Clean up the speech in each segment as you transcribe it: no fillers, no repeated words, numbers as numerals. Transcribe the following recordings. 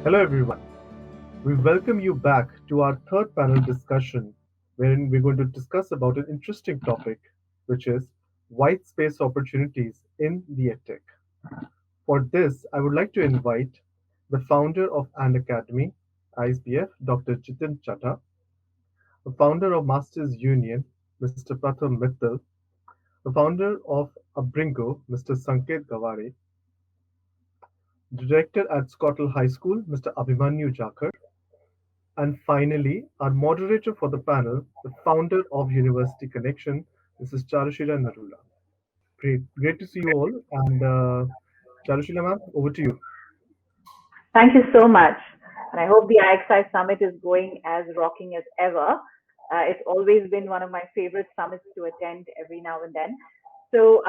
Hello everyone. We welcome you back to our third panel discussion wherein we're going to discuss about an interesting topic which is white space opportunities in the EdTech. For this, I would like to invite the founder of An Academy, ISBF, Dr. Jitin Chadha, the founder of Masters Union, Mr. Pratham Mittal, the founder of Upbringo, Mr. Sanket Gawde, the director at Scotle High School, Mr. Abhimanyu Jhakar, and finally, our moderator for the panel, the founder of University Connection, Mrs. Charushila Narula. Great to see you all. And Charushila ma'am, over to you. Thank you so much. And I hope the IXI Summit is going as rocking as ever. It's always been one of my favorite summits to attend every now and then. So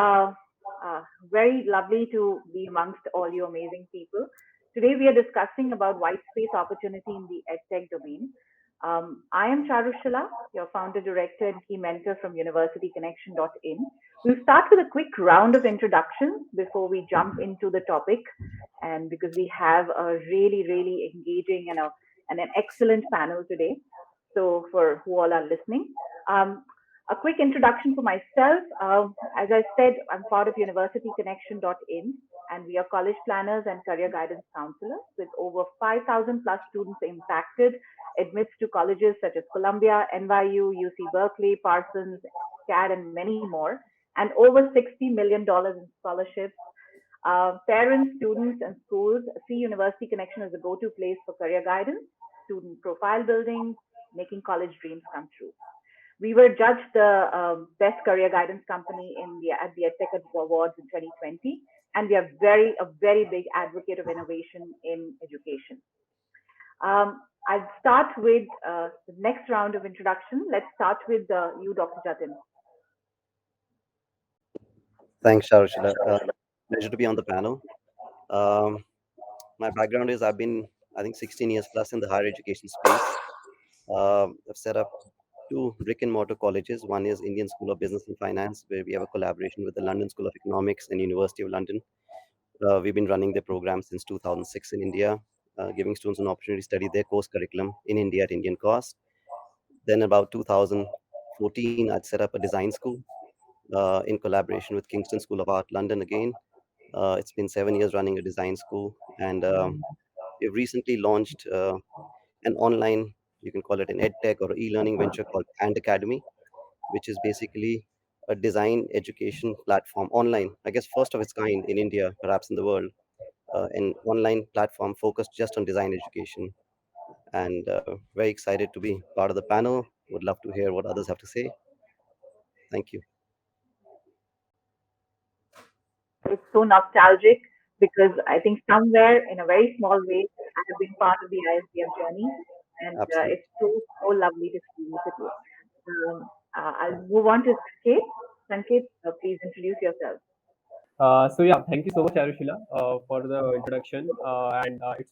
very lovely to be amongst all you amazing people. Today we are discussing about white space opportunity in the EdTech domain. I am Charushila, your founder, director, and key mentor from universityconnection.in. We'll start with a quick round of introductions before we jump into the topic, and because we have a really, really engaging and an excellent panel today. So for who all are listening, a quick introduction for myself. As I said, I'm part of universityconnection.in, and we are college planners and career guidance counselors with over 5,000 plus students impacted, admits to colleges such as Columbia, NYU, UC Berkeley, Parsons, CAD, and many more, and over $60 million in scholarships. Parents, students, and schools see University Connection as a go-to place for career guidance, student profile building, making college dreams come true. We were judged the best career guidance company at the EdTech Awards in 2020, and we are a very big advocate of innovation in education. I'll start with the next round of introduction. Let's start with you, Dr. Jitin. Thanks, Charushila. Pleasure to be on the panel. My background is I've been, 16 years plus in the higher education space. I've set up two brick and mortar colleges. One is Indian School of Business and Finance, where we have a collaboration with the London School of Economics and University of London. We've been running the program since 2006 in India, giving students an opportunity to study their course curriculum in India at Indian cost. Then about 2014, I'd set up a design school in collaboration with Kingston School of Art, London again. It's been 7 years running a design school, and we've recently launched an online, you can call it an EdTech or e-learning venture called An Academy, which is basically a design education platform online, I guess first of its kind in India, perhaps in the world, an online platform focused just on design education. And very excited to be part of the panel. Would love to hear what others have to say. Thank you. It's so nostalgic because I think somewhere in a very small way, I have been part of the ISBF journey, and it's so lovely to see you today. I'll move on to Sanket. Sanket, please introduce yourself. So yeah, thank you so much, Charushila, for the introduction. And it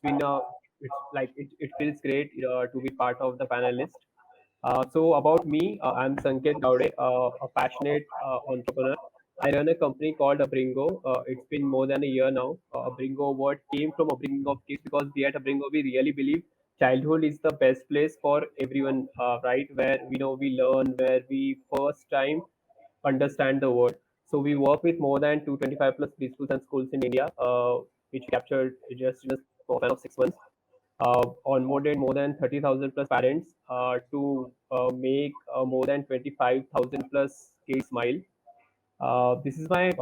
feels great to be part of the panelist. So about me, I'm Sanket Gawde, a passionate entrepreneur. I run a company called Upbringo. It's been more than a year now. Upbringo, what came from Upbringo of kids, because we at Upbringo, we really believe childhood is the best place for everyone, right? Where we learn, where we first time understand the world. So we work with more than 225 plus preschools and schools in India, which captured just in a span of 6 months. Onboarded more than 30,000 plus parents to make more than 25,000 plus kids smile. This is my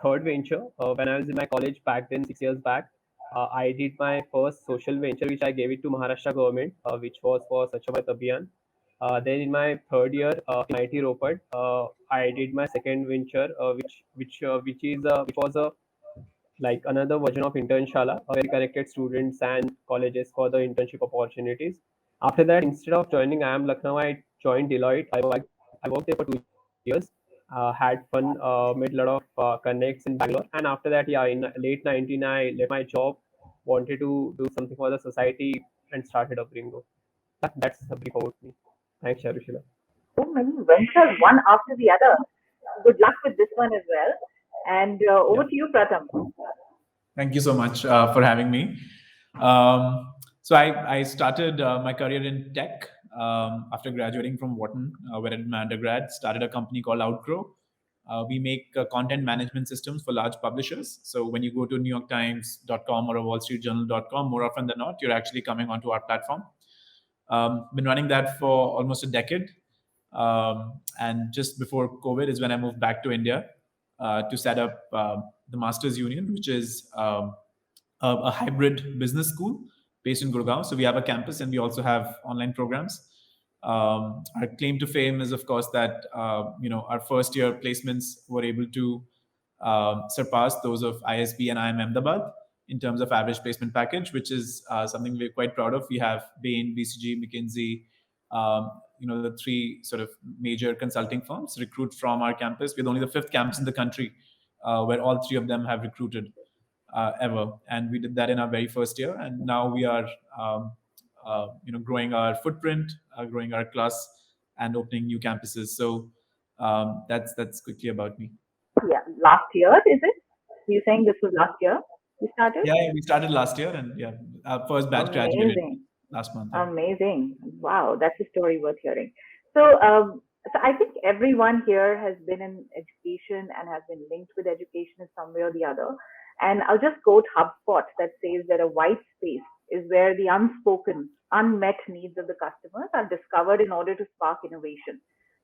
third venture. When I was in my college back then, 6 years back, I did my first social venture, which I gave it to Maharashtra government, which was for Swachh Bharat Abhiyan. Then in my third year in IT Ropad, I did my second venture, which was a like another version of Internshala, where we connected students and colleges for the internship opportunities. After that, instead of joining IIM Lucknow, I joined Deloitte. I worked there for 2 years. Had fun, made a lot of connects in Bangalore, and after that, in late 19, I left my job, wanted to do something for the society, and started Upbringo. That's a brief about me. Thanks, Charushila. So many ventures, one after the other. Good luck with this one as well. And over to you, Pratham. Thank you so much for having me. So I started my career in tech after graduating from Wharton, where I did my undergrad. Started a company called Outgrow. We make content management systems for large publishers. So when you go to NewYorkTimes.com or a WallStreetJournal.com, more often than not, you're actually coming onto our platform. Been running that for almost a decade. And just before COVID is when I moved back to India to set up the Masters Union, which is a hybrid business school based in Gurgaon. So we have a campus and we also have online programs. Our claim to fame is, of course, that our first year placements were able to surpass those of ISB and IIM Ahmedabad in terms of average placement package, which is something we're quite proud of. We have Bain, BCG, McKinsey, the three sort of major consulting firms recruit from our campus. We're only the fifth campus in the country where all three of them have recruited ever, and we did that in our very first year. And now we are, growing our footprint, growing our class, and opening new campuses. So that's quickly about me. Yeah, last year, is it? You saying this was last year you started? Yeah, we started last year, and yeah, our first batch graduated Amazing. last month. Yeah. Amazing. Wow, that's a story worth hearing. So I think everyone here has been in education and has been linked with education in some way or the other. And I'll just quote HubSpot that says that a white space is where the unspoken, unmet needs of the customers are discovered in order to spark innovation.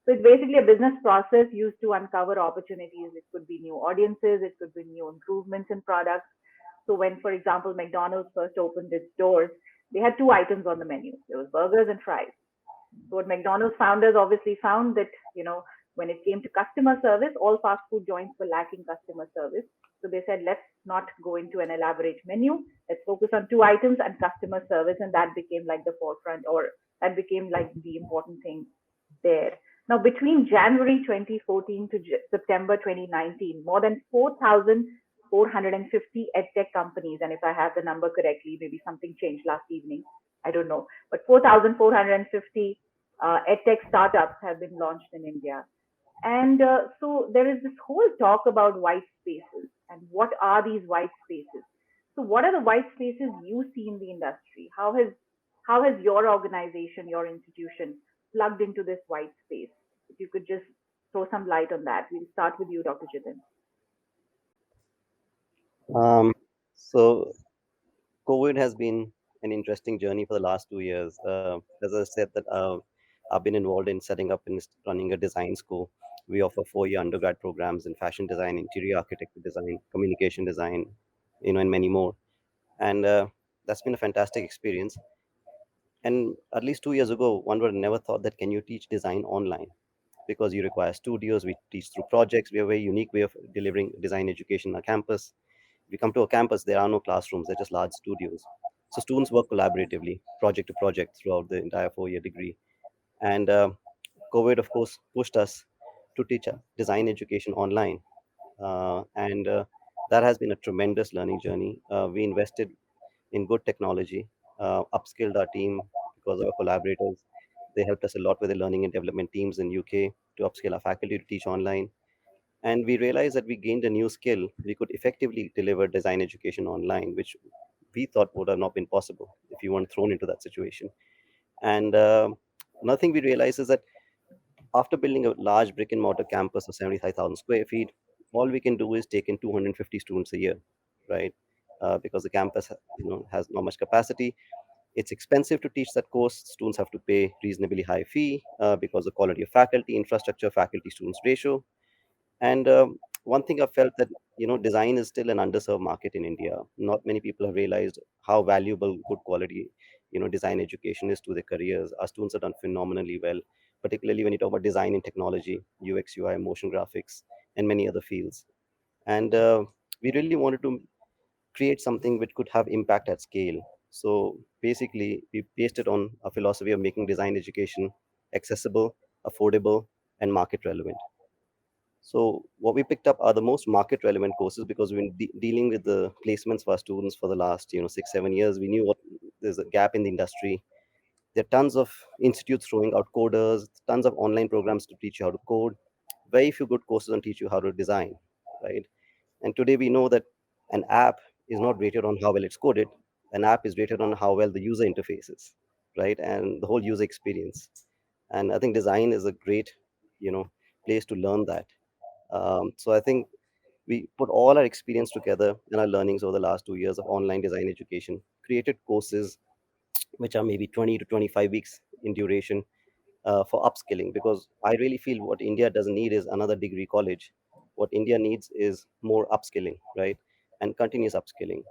So it's basically a business process used to uncover opportunities. It could be new audiences, it could be new improvements in products. So when, for example, McDonald's first opened its doors, they had two items on the menu. There was burgers and fries. So what McDonald's founders obviously found that, when it came to customer service, all fast food joints were lacking customer service. So they said, let's not go into an elaborate menu. Let's focus on two items and customer service. And that became like the forefront, or that became like the important thing there. Now, between January 2014 to September 2019, more than 4,450 edtech companies, and if I have the number correctly, maybe something changed last evening, I don't know, but 4,450 edtech startups have been launched in India. And so there is this whole talk about white spaces and what are these white spaces. So what are the white spaces you see in the industry? How has your organization, your institution plugged into this white space? If you could just throw some light on that. We'll start with you, Dr. Jitin. So COVID has been an interesting journey for the last 2 years. As I said, that I've been involved in setting up and running a design school. We offer 4-year undergrad programs in fashion design, interior architecture design, communication design, and many more. And that's been a fantastic experience. And at least 2 years ago, one would have never thought that can you teach design online, because you require studios. We teach through projects. We have a very unique way of delivering design education on our campus. If you come to a campus, there are no classrooms, they're just large studios. So students work collaboratively, project to project, throughout the entire 4-year degree. And COVID, of course, pushed us to teach design education online. And that has been a tremendous learning journey. We invested in good technology, upskilled our team because of our collaborators. They helped us a lot with the learning and development teams in UK to upskill our faculty to teach online. And we realized that we gained a new skill. We could effectively deliver design education online, which we thought would have not been possible if you weren't thrown into that situation. And another thing we realized is that after building a large brick and mortar campus of 75,000 square feet, all we can do is take in 250 students a year, right? Because the campus, has not much capacity. It's expensive to teach that course. Students have to pay reasonably high fee because of quality of faculty, infrastructure, faculty students ratio. And one thing I felt that design is still an underserved market in India. Not many people have realized how valuable good quality design education is to their careers. Our students have done phenomenally well, particularly when you talk about design and technology, UX, UI, motion graphics, and many other fields. And we really wanted to create something which could have impact at scale. So basically, we based it on a philosophy of making design education accessible, affordable, and market relevant. So what we picked up are the most market relevant courses, because we've been dealing with the placements for our students for the last 6-7 years. We knew what there's a gap in the industry. There are tons of institutes throwing out coders, tons of online programs to teach you how to code. Very few good courses on teach you how to design, right? And today we know that an app is not rated on how well it's coded. An app is rated on how well the user interface is, right, and the whole user experience. And I think design is a great, you know, place to learn that. So I think we put all our experience together and our learnings over the last 2 years of online design education, created courses which are maybe 20 to 25 weeks in duration, for upskilling, because I really feel what India doesn't need is another degree college. What India needs is more upskilling, right? And continuous upskilling.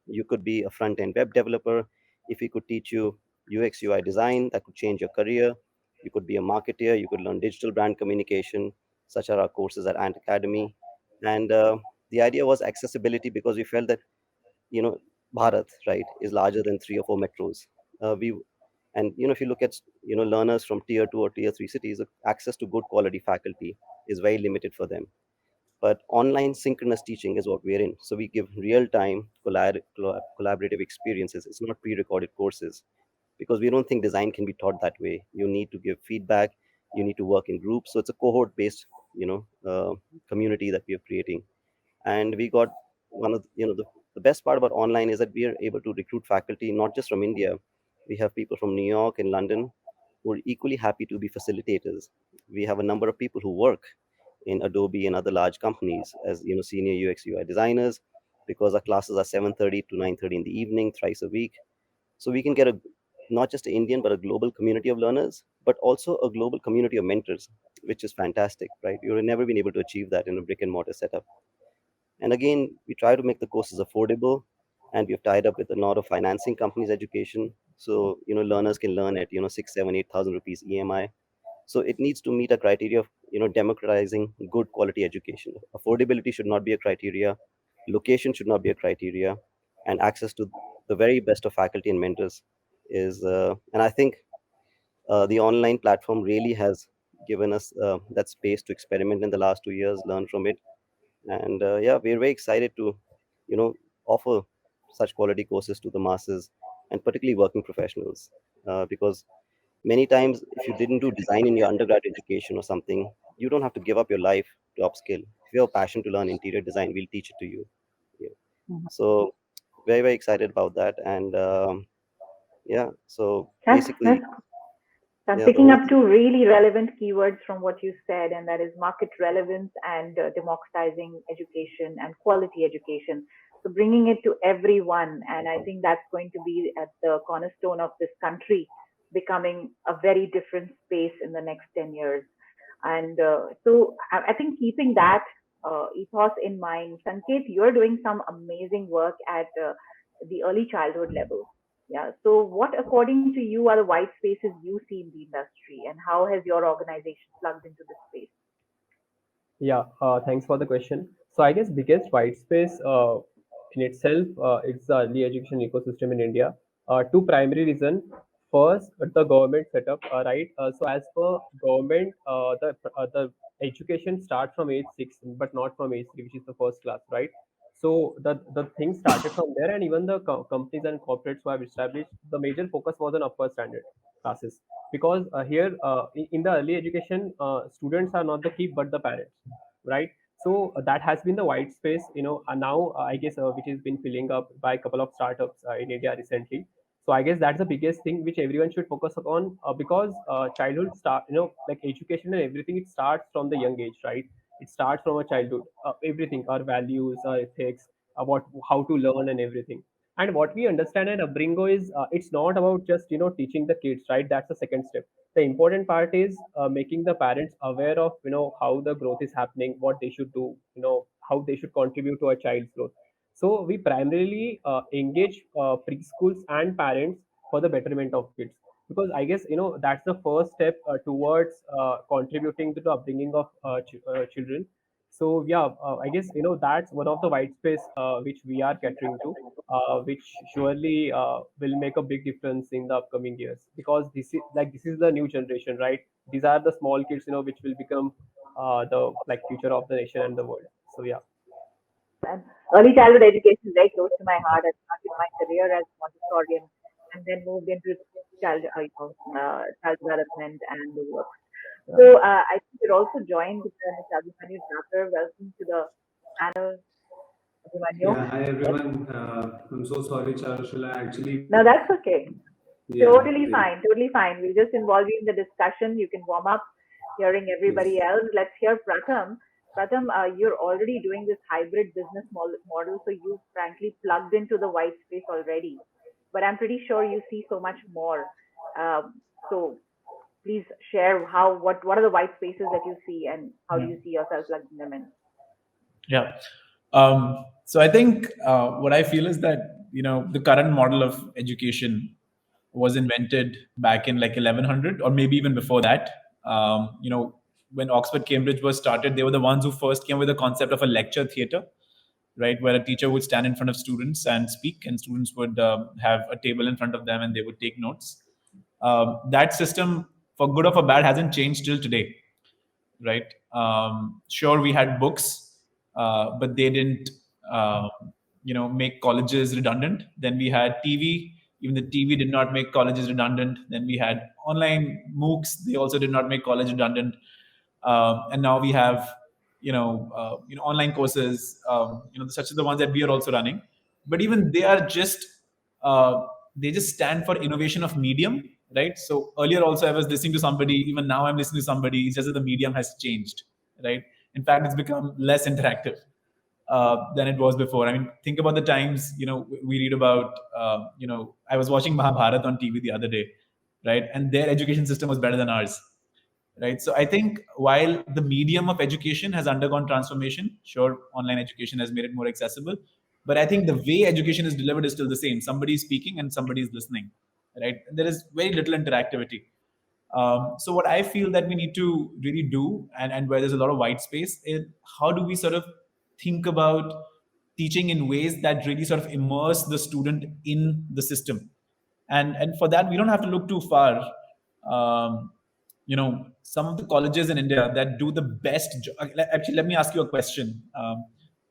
You could be a front end web developer. If we could teach you UX, UI design, that could change your career. You could be a marketer. You could learn digital brand communication. Such are our courses at Ant Academy. And the idea was accessibility, because we felt that, you know, Bharat, right, is larger than 3 or 4 metros. We and if you look at learners from tier 2 or tier 3 cities, the access to good quality faculty is very limited for them. But online synchronous teaching is what we're in. So we give real time collaborative experiences. It's not pre-recorded courses, because we don't think design can be taught that way. You need to give feedback. You need to work in groups. So it's a cohort based community that we are creating. And we got one of the best part about online is that we are able to recruit faculty not just from India. We have people from New York and London who are equally happy to be facilitators. We have a number of people who work in Adobe and other large companies as senior UX UI designers, because our classes are 7:30 to 9:30 in the evening, thrice a week. So we can get a not just an Indian but a global community of learners, but also a global community of mentors, which is fantastic, right? You would never been able to achieve that in a brick and mortar setup. And again, we try to make the courses affordable, and we've tied up with a lot of financing companies' education. So, learners can learn at, 6, 7, 8,000 rupees EMI. So it needs to meet a criteria of, democratizing good quality education. Affordability should not be a criteria. Location should not be a criteria. And access to the very best of faculty and mentors is, and I think the online platform really has given us that space to experiment in the last 2 years, learn from it. And yeah, we're very excited to offer such quality courses to the masses, and particularly working professionals, because many times if you didn't do design in your undergrad education or something, you don't have to give up your life to upskill. If you have a passion to learn interior design, we'll teach it to you. Yeah. So very, very excited about that. And yeah, so That's basically, I'm yeah, the picking whole up two really relevant keywords from what you said, and that is market relevance and democratizing education and quality education. So bringing it to everyone, and I think that's going to be at the cornerstone of this country becoming a very different space in the next 10 years. And so I think keeping that ethos in mind, Sanket, you're doing some amazing work at the early childhood level. Yeah. So, what, according to you, are the white spaces you see in the industry, and how has your organization plugged into this space? Yeah, thanks for the question. So I guess biggest white space in itself, it's the early education ecosystem in India. Two primary reason. First, the government setup, right? So as per government, the education starts from age 6, but not from age 3, which is the first class, right? So the thing started from there, and even the companies and corporates who have established, the major focus was on upper standard classes, because here in the early education, students are not the key but the parents, right? So that has been the white space, now I guess which has been filling up by a couple of startups in India recently. So I guess that's the biggest thing which everyone should focus on, because childhood start, like education and everything, it starts from the young age, right? It starts from a childhood, everything, our values, our ethics, about how to learn and everything. And what we understand at Upbringo is, it's not about just teaching the kids, right? That's the second step. The important part is making the parents aware of how the growth is happening, what they should do, how they should contribute to a child's growth. So we primarily engage preschools and parents for the betterment of kids, because I guess that's the first step towards contributing to the upbringing of children. So yeah, I guess that's one of the white space which we are catering to, which surely will make a big difference in the upcoming years, because this is the new generation, right? These are the small kids, which will become the like future of the nation and the world. So yeah. And early childhood education is very close to my heart. I started my career as Montessorian and then moved into child development and the work. So I think we're also joined with Ms. Abhimanyu Jhakar. Welcome to the panel, Abhimanyu. Yeah, hi everyone. I'm so sorry, Charushila. Actually, No, that's okay. yeah, Totally fine. Totally fine. We'll just involve you in the discussion. You can warm up hearing yes. everybody else. Let's hear Pratham. Pratham, you're already doing this hybrid business model, so you frankly plugged into the white space already. But I'm pretty sure you see so much more. So please share what are the white spaces that you see and how do Yeah. you see yourself plugging them in? Yeah. So I think what I feel is that the current model of education was invented back in like 1100 or maybe even before that. When Oxford Cambridge was started, they were the ones who first came with the concept of a lecture theatre, right, where a teacher would stand in front of students and speak, and students would have a table in front of them and they would take notes. That system, for good or for bad, hasn't changed till today, right? Sure, we had books, but they didn't, make colleges redundant. Then we had TV. Even the TV did not make colleges redundant. Then we had online MOOCs. They also did not make college redundant. And now we have, online courses. Such as the ones that we are also running. But even they are just they just stand for innovation of medium, right? So earlier also I was listening to somebody, even now I'm listening to somebody. It's just that the medium has changed, right? In fact, it's become less interactive than it was before. I mean, think about the times, we read about, I was watching Mahabharat on TV the other day, right? And their education system was better than ours, right? So I think while the medium of education has undergone transformation, sure, online education has made it more accessible, but I think the way education is delivered is still the same. Somebody is speaking and somebody is listening, right? There is very little interactivity. So what I feel that we need to really do, and where there's a lot of white space, is how do we sort of think about teaching in ways that really sort of immerse the student in the system, and for that we don't have to look too far. Some of the colleges in India that do the best actually, let me ask you a question.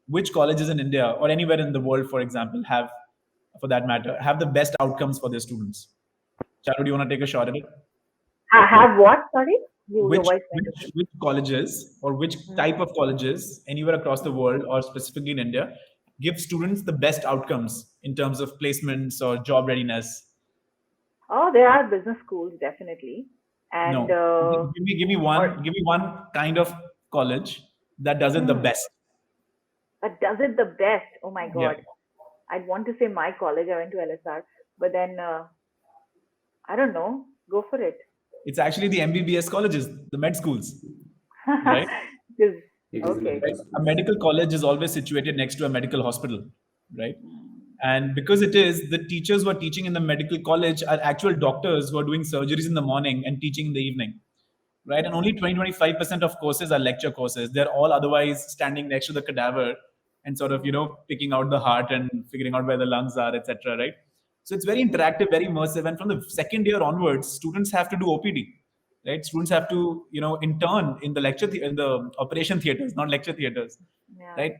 Which colleges in India or anywhere in the world, for example, for that matter, have the best outcomes for their students? Charu, do you want to take a shot at it? Have what? Sorry, your which voice went which away. which colleges or which type of colleges anywhere across the world or specifically in India give students the best outcomes in terms of placements or job readiness? Oh, there are business schools definitely, and No. or Give me one kind of college that does it the hmm, best. but does it the best? Oh my Yeah. God, I'd want to say my college. I went to LSR, but then I don't know. Go for it. It's actually the MBBS colleges, the med schools, right? Because It is okay. medical Right? A schools. medical college is always situated next to a medical hospital, right? Mm. And because it is, the teachers who are teaching in the medical college are actual doctors who are doing surgeries in the morning and teaching in the evening, right? And only 20-25% of courses are lecture courses. They're all otherwise standing next to the cadaver and sort of, picking out the heart and figuring out where the lungs are, etc., right? So it's very interactive, very immersive. And from the second year onwards, students have to do OPD, right? Students have to, intern in the in the operation theaters, not lecture theaters, Yeah. right?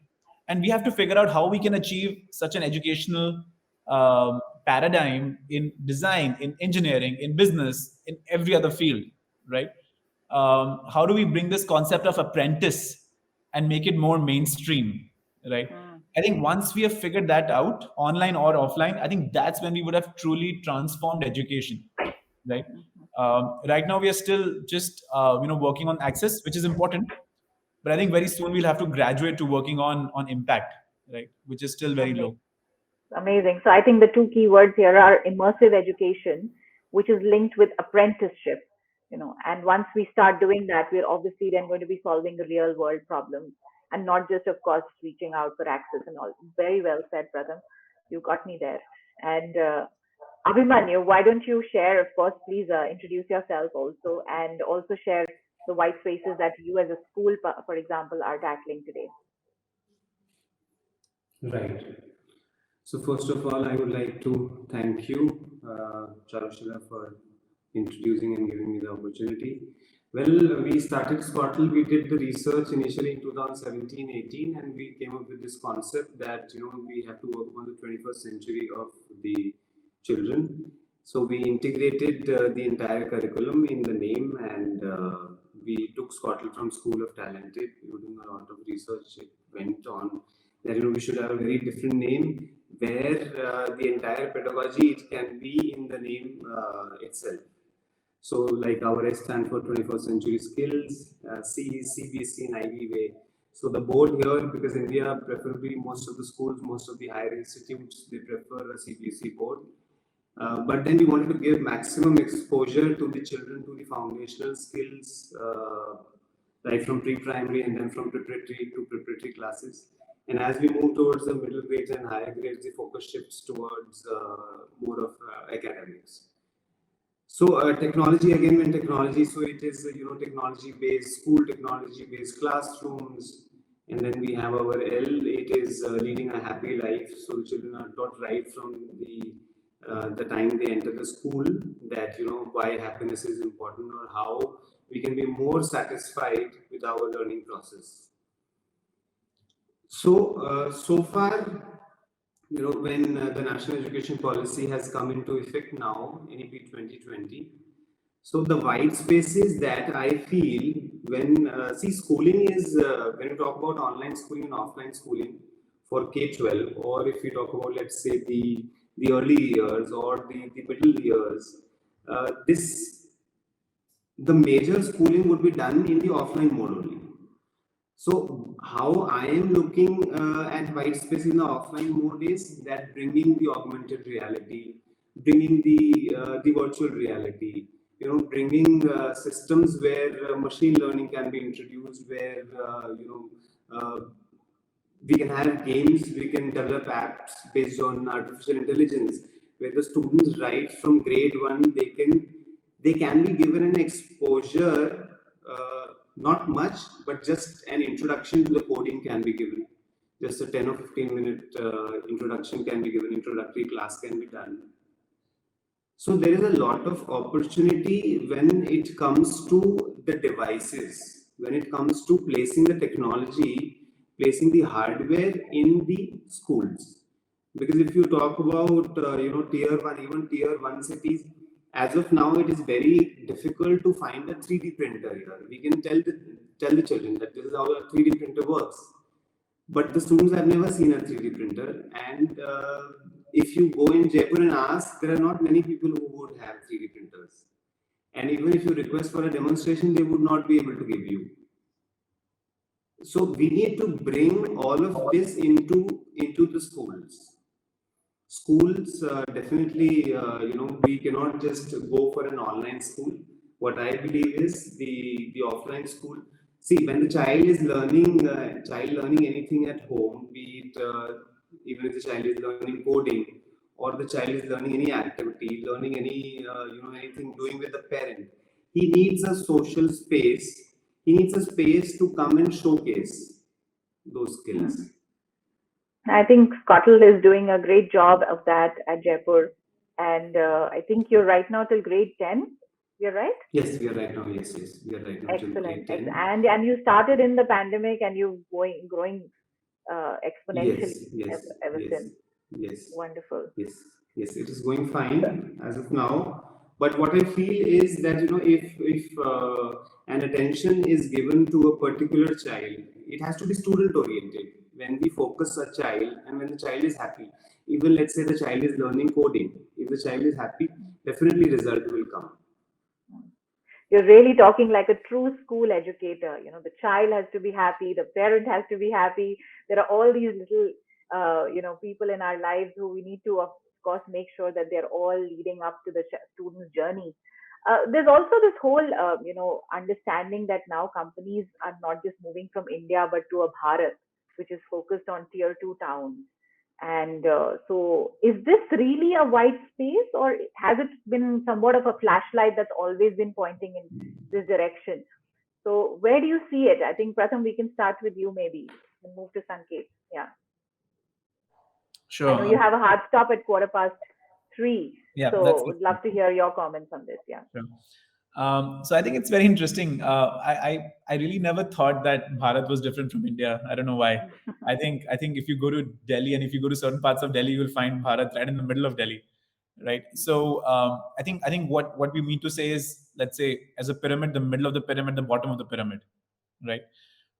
And we have to figure out how we can achieve such an educational paradigm in design, in engineering, in business, in every other field, right? How do we bring this concept of apprentice and make it more mainstream, right? Mm. I think once we have figured that out, online or offline, I think that's when we would have truly transformed education, right? Mhm. Right now, we are still just working on access, which is important, but I think very soon we'll have to graduate to working on impact, right? Which is still very Ama- low. Amazing. So I think the two key words here are immersive education, which is linked with apprenticeship. And once we start doing that, we're obviously then going to be solving the real world problems and not just, of course, reaching out for access and all. Very well said, Pratham. You got me there. And Abhimanyu, why don't you share, of course, please introduce yourself also and also share the white spaces that you as a school, for example, are tackling today. Right. So first of all, I would like to thank you, Charushila, for introducing and giving me the opportunity. Well, we started Scotle. We did the research initially in 2017-18, and we came up with this concept that we have to work on the 21st century of the children. So we integrated the entire curriculum in the name, and we took Scotle from School of Talented. Doing a lot of research, it went on that we should have a very different name where the entire pedagogy it can be in the name itself. So like our S stand for 21st century skills, C is CBSE and IB way. So the board here, because India preferably most of the schools, most of the higher institutes, they prefer a CBSE board. But then we wanted to give maximum exposure to the children to the foundational skills, right from pre-primary and then from preparatory to preparatory classes. And as we move towards the middle grades and higher grades, the focus shifts towards more of academics. So technology, again, when technology, so it is technology-based school, technology-based classrooms, and then we have our L. It is leading a happy life. So the children are taught right from the time they enter the school that why happiness is important or how we can be more satisfied with our learning process. So so far, when the national education policy has come into effect now, NEP 2020, so the white spaces that I feel when, schooling is, when you talk about online schooling and offline schooling for K-12, or if we talk about, let's say, the early years or the middle years, the major schooling would be done in the offline mode only. So how I am looking at white space in the offline mode is that bringing the augmented reality, bringing the virtual reality, bringing systems where machine learning can be introduced, where we can have games, we can develop apps based on artificial intelligence, where the students right from grade 1 they can be given an exposure. Not much, but just an introduction to the coding can be given. Just a 10 or 15 minute introduction can be given, introductory class can be done. So there is a lot of opportunity when it comes to the devices, when it comes to placing the technology, placing the hardware in the schools. Because if you talk about, tier 1, even tier 1 cities, as of now, it is very difficult to find a 3D printer here. We can tell the children that this is how a 3D printer works. But the students have never seen a 3D printer. And if you go in Jaipur and ask, there are not many people who would have 3D printers. And even if you request for a demonstration, they would not be able to give you. So we need to bring all of this into the schools. Schools, definitely, we cannot just go for an online school. What I believe is the offline school. See, when the child is learning anything at home, be it even if the child is learning coding, or the child is learning any activity, learning any anything doing with the parent, he needs a social space. He needs a space to come and showcase those skills. I think Scotle is doing a great job of that at Jaipur. And I think you're right now till grade 10. You're right? Yes, we are right now. Yes, we are right now. Excellent. And you started in the pandemic and you've growing exponentially ever since. Yes. Wonderful. Yes, it is going fine as of now. But what I feel is that if an attention is given to a particular child, it has to be student oriented. When we focus a child and when the child is happy, even let's say the child is learning coding, if the child is happy, definitely result will come. You're really talking like a true school educator. The child has to be happy, the parent has to be happy. There are all these little people in our lives who we need to, of course, make sure that they're all leading up to the student's journey. There's also this whole understanding that now companies are not just moving from India but to a Bharat, which is focused on tier 2 towns. And so is this really a white space, or has it been somewhat of a flashlight that's always been pointing in this direction? So where do you see it? I think, Pratham, we can start with you maybe and move to Sanket. Yeah. Sure. I know you have a hard stop at 3:15. Yeah, so would love to hear your comments on this. Yeah. Sure. So I think it's very interesting. I really never thought that Bharat was different from India. I don't know why. I think if you go to Delhi and if you go to certain parts of Delhi, you will find Bharat right in the middle of Delhi, right? So I think what we mean to say is, let's say, as a pyramid, the middle of the pyramid, the bottom of the pyramid, right?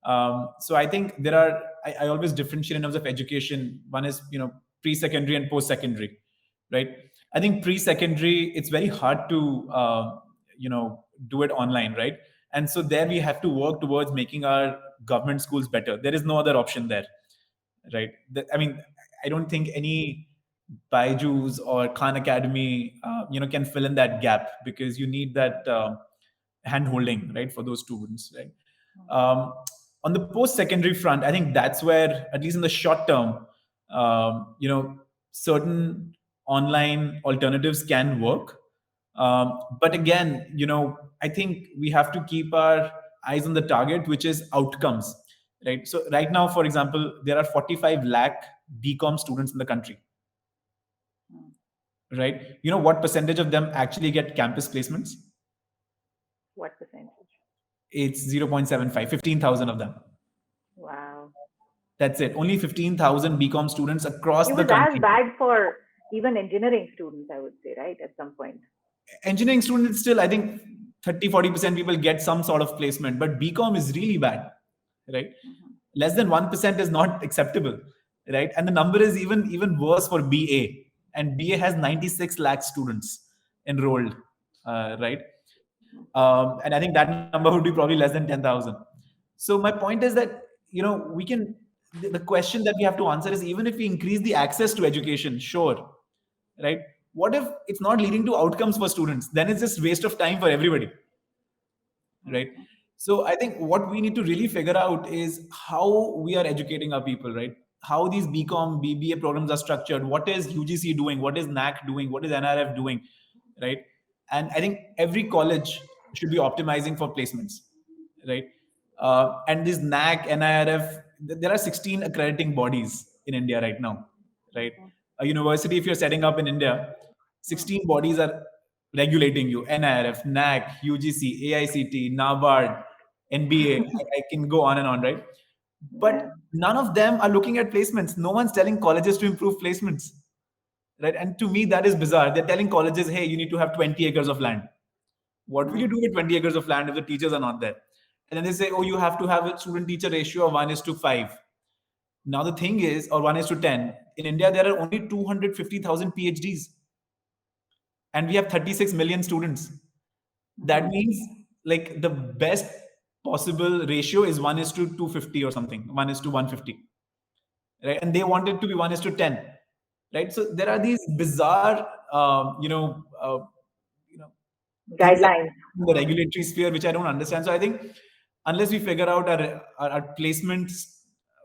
So I think there are, I always differentiate in terms of education. One is, pre-secondary and post-secondary, right? I think pre-secondary, it's very hard to, do it online, right? And so there we have to work towards making our government schools better. There is no other option there, right? I mean, I don't think any Byju's or Khan Academy, can fill in that gap, because you need that hand holding, right, for those students, right? Um, on the post-secondary front, I think that's where, at least in the short term, certain online alternatives can work. But again, I think we have to keep our eyes on the target, which is outcomes, right? So right now, for example, there are 45 lakh BCom students in the country, right? You know what percentage of them actually get campus placements? What percentage? It's 0.75, 15,000 of them. Wow. That's it. Only 15,000 BCom students across It the was as country. bad for even engineering students, I would say, right? At some point. Engineering students still, I think 30-40% people get some sort of placement, but BCom is really bad, right? Less than 1% is not acceptable, right? And the number is even worse for BA, and BA has 96 lakh students enrolled, right? And I think that number would be probably less than 10,000. So my point is that, we can, the question that we have to answer is, even if we increase the access to education, sure, right? What if it's not leading to outcomes for students? Then it's just waste of time for everybody, right? So I think what we need to really figure out is how we are educating our people, right? How these BCom, BBA programs are structured. What is UGC doing? What is NAC doing? What is NRF doing, right? And I think every college should be optimizing for placements, right? And this NAC, NIRF, there are 16 accrediting bodies in India right now, right? A university, if you're setting up in India, 16 bodies are regulating you: NIRF, NAC, UGC, AICT, NABARD, NBA. I can go on and on, right? But none of them are looking at placements. No one's telling colleges to improve placements, right? And to me, that is bizarre. They're telling colleges, hey, you need to have 20 acres of land. What will you do with 20 acres of land if the teachers are not there? And then they say, oh, you have to have a student-teacher ratio of 1:5. Now the thing is, or 1:10. In India, there are only 250,000 PhDs, and we have 36 million students. That means, like, the best possible ratio is 1:250 or something, 1:150, right? And they want it to be 1:10, right? So there are these bizarre, things Guidelines. in the regulatory sphere which I don't understand. So I think unless we figure out our placement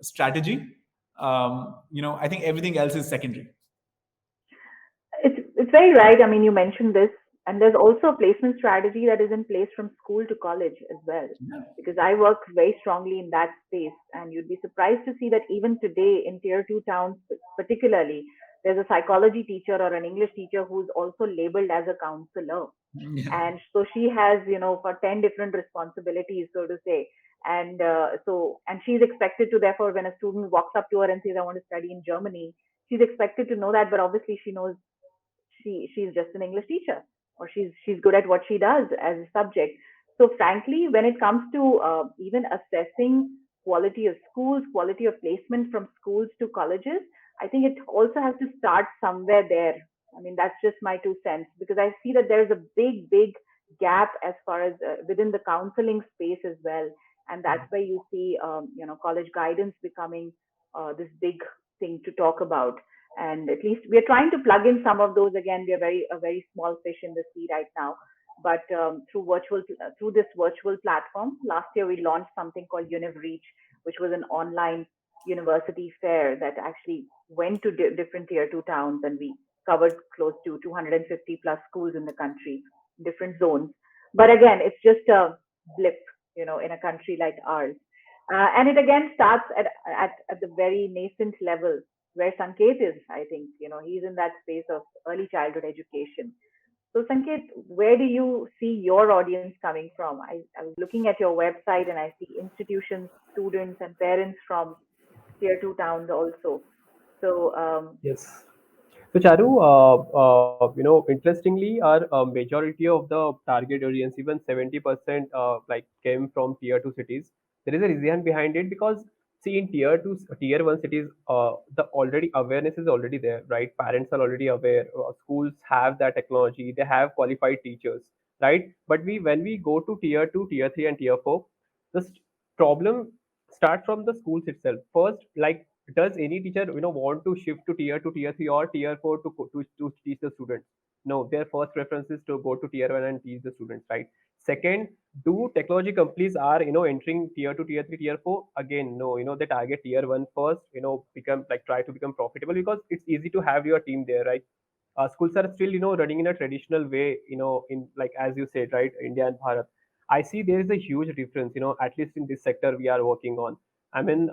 strategy, I think everything else is secondary. It's very right. I mean, you mentioned this, and there's also a placement strategy that is in place from school to college as well. Because I work very strongly in that space, and you'd be surprised to see that even today in tier 2 towns, particularly, there's a psychology teacher or an English teacher who's also labeled as a counselor. And so she has, for 10 different responsibilities, so to say. And and she's expected to, therefore, when a student walks up to her and says, I want to study in Germany, she's expected to know that, but obviously she knows she's just an English teacher, or she's good at what she does as a subject. So frankly, when it comes to even assessing quality of schools, quality of placement from schools to colleges, I think it also has to start somewhere there. I mean, that's just my 2 cents, because I see that there's a big gap as far as within the counseling space as well. And that's why you see, college guidance becoming this big thing to talk about. And at least we are trying to plug in some of those. Again, we are a very small fish in the sea right now. But through this virtual platform, last year we launched something called UnivReach, which was an online university fair that actually went to different tier 2 towns, and we covered close to 250 plus schools in the country, different zones. But again, it's just a blip, in a country like ours. And it again starts at the very nascent level where Sanket is. I think, he's in that space of early childhood education. So Sanket, where do you see your audience coming from? I was looking at your website and I see institutions, students, and parents from tier 2 towns also. So Yes. So Charu, interestingly, our majority of the target audience, even 70%, like came from tier 2 cities. There is a reason behind it because see in tier two, tier one cities, the already awareness is already there, right? Parents are already aware. Schools have that technology. They have qualified teachers, right? But we when we go to tier two, tier three, and tier four, the problem starts from the schools itself. First, like, does any teacher want to shift to tier two, tier three, or tier four to teach the students? No, their first preference is to go to tier one and teach the students, right? Second, do technology companies are entering tier two, tier three, tier four? Again, no. They target tier one first. Become like try to become profitable because it's easy to have your team there, right? Schools are still running in a traditional way. In like as you said, right, India and Bharat. I see there is a huge difference. At least in this sector we are working on. I mean,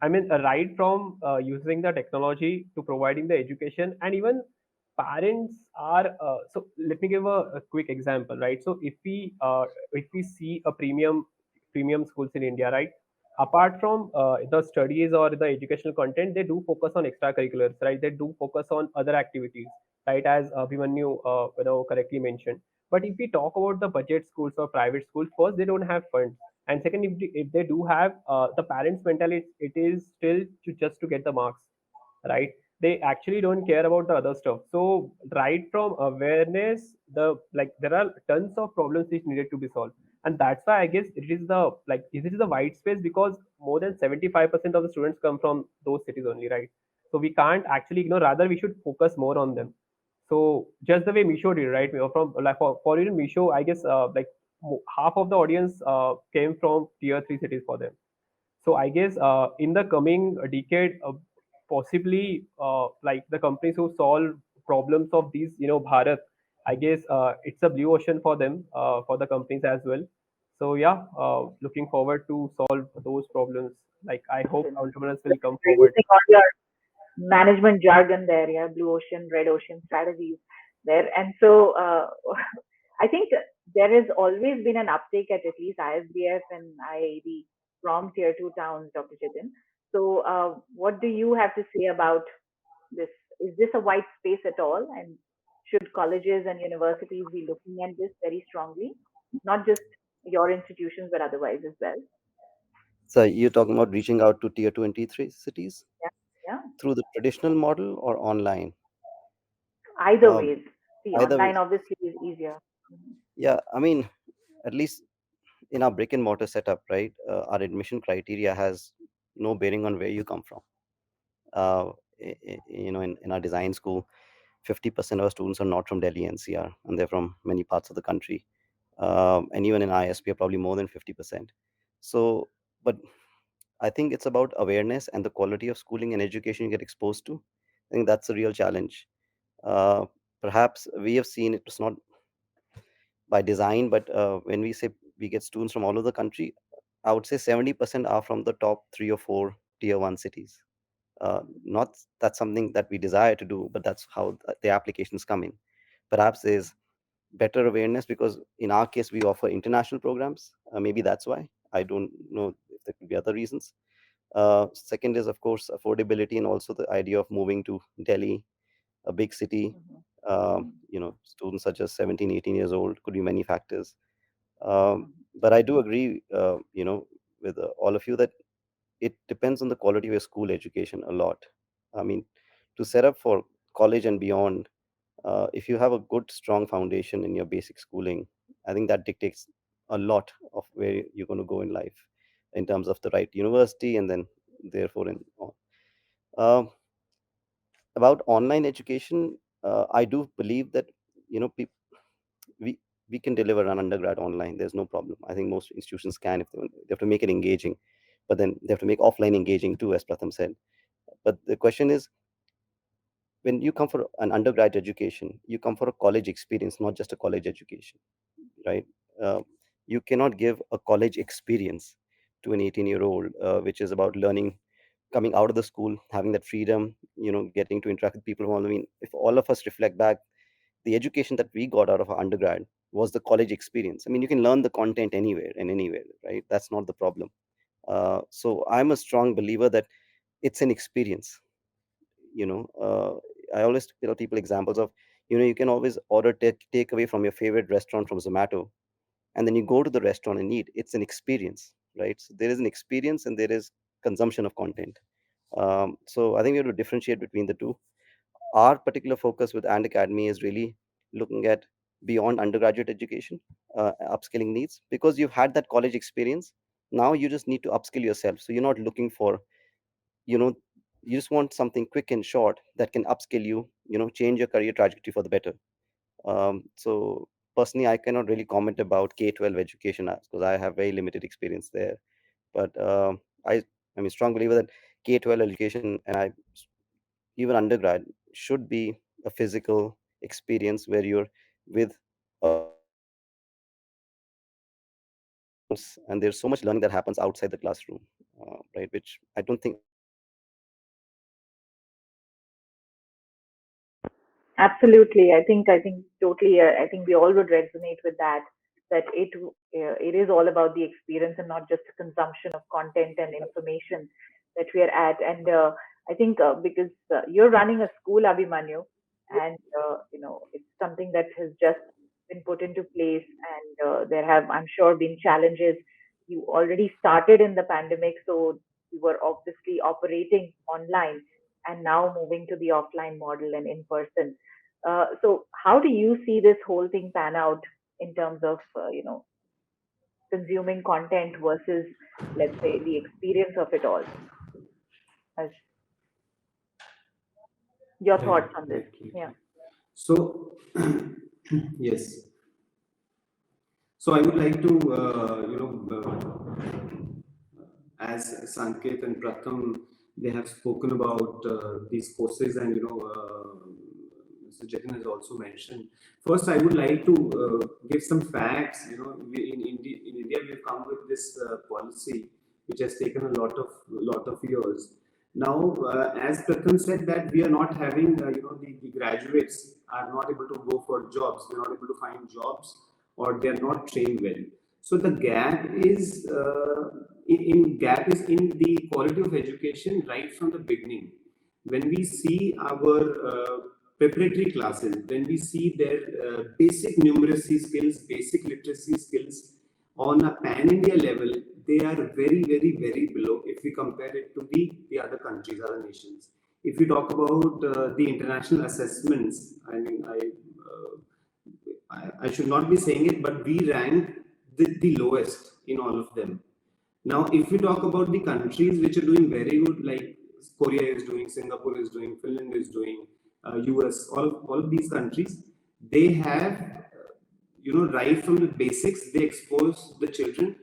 right from using the technology to providing the education, and even parents are. So let me give a quick example, right? So if we see a premium schools in India, right? Apart from the studies or the educational content, they do focus on extracurriculars, right? They do focus on other activities, right? As Abhimanyu correctly mentioned. But if we talk about the budget schools or private schools, first they don't have funds, and second, if they do have, the parents mentality, it is still to just to get the marks, right? They actually don't care about the other stuff. So right from awareness, there are tons of problems which needed to be solved, and that's why I guess it is the white space, because more than 75% of the students come from those cities only, right? So we can't actually ignore, rather we should focus more on them. So just the way Misho did, right? From like for even Misho, I guess half of the audience came from tier three cities for them. So I guess in the coming decade, possibly like the companies who solve problems of these, Bharat, I guess it's a blue ocean for them, for the companies as well. So yeah, looking forward to solve those problems. Like I hope Excellent. entrepreneurs will come You're forward. using all your management jargon there, yeah, blue ocean, red ocean strategies there. And so I think there has always been an uptake at least ISBF and IAB from tier two towns, Dr. Jitin. So what do you have to say about this? Is this a white space at all? And should colleges and universities be looking at this very strongly? Not just your institutions, but otherwise as well. So you're talking about reaching out to tier two and tier three cities Yeah. Yeah. through the traditional model or online? Either Um, ways. See, Either way, online obviously is easier. Mhm. yeah. I mean, at least in our brick and mortar setup, right? Our admission criteria has no bearing on where you come from. In our design school, 50% of our students are not from Delhi NCR, and they're from many parts of the country. And even in ISP, are probably more than 50%. So, but I think it's about awareness and the quality of schooling and education you get exposed to. I think that's a real challenge. Uh, Perhaps we have seen it's not by design, but when we say we get students from all over the country, I would say 70% are from the top three or four tier one cities. Not that's something that we desire to do, but that's how the applications come in. Perhaps there's better awareness because in our case we offer international programs. Maybe that's why. I don't know if there could be other reasons. Second is of course affordability and also the idea of moving to Delhi, a big city. Mhm. Students such as 17, 18 years old, could be many factors. Mhm. But I do agree, with all of you that it depends on the quality of your school education a lot. I mean, to set up for college and beyond, if you have a good, strong foundation in your basic schooling, I think that dictates a lot of where you're going to go in life in terms of the right university and then therefore in all. Um, about online education, I do believe that we we can deliver an undergrad online. There's no problem. I think most institutions can if they have to make it engaging, but then they have to make offline engaging too, as Pratham said. But the question is, when you come for an undergrad education, you come for a college experience, not just a college education, right? Uh, you cannot give a college experience to an 18-year-old, which is about learning, coming out of the school, having that freedom, getting to interact with people who I mean, if all of us reflect back, the education that we got out of our undergrad was the college experience. I mean, you can learn the content anywhere and anywhere, right? That's not the problem. So I'm a strong believer that it's an experience. I always tell people examples of, you can always order take away from your favorite restaurant from Zomato, and then you go to the restaurant and eat. It's an experience. right? So there is an experience and there is consumption of content. So I think we have to differentiate between the two. Our particular focus with And Academy is really looking at beyond undergraduate education, upskilling needs, because you've had that college experience. Now you just need to upskill yourself. So you're not looking for, you know, you just want something quick and short that can upskill you, change your career trajectory for the better. So personally, I cannot really comment about K-12 education because I have very limited experience there. But I'm a strong believer that K-12 education and even undergrad should be a physical experience where you're with a lot of students, and there's so much learning that happens outside the classroom, right? Which I don't think Absolutely. I think totally. I think we all would resonate with that. That it is all about the experience and not just the consumption of content and information that we are at. And I think because you're running a school, Abhimanyu, and it's something that has just been put into place, and there have, I'm sure, been challenges. You already started in the pandemic, so you were obviously operating online, and now moving to the offline model and in person. So how do you see this whole thing pan out in terms of consuming content versus, let's say, the experience of it all? As your thoughts on this? Right, right. Yeah. So, yes. So I would like to, as Sanket and Pratham, they have spoken about these courses, and Mr. Jitin has also mentioned. First, I would like to give some facts. In India, we've come with this policy, which has taken a lot of years. Now, as Pratham said, that we are not having, the graduates are not able to go for jobs. They're not able to find jobs, or they're not trained well. So the gap is in the quality of education right from the beginning. When we see our preparatory classes, when we see their basic numeracy skills, basic literacy skills on a pan-India level, they are very, very, very below if we compare it to the other countries, other nations. If we talk about the international assessments, I mean, I should not be saying it, but we rank the lowest in all of them. Now, if we talk about the countries which are doing very good, like Korea is doing, Singapore is doing, Finland is doing, US, all of these countries, they have, right from the basics, they expose the children,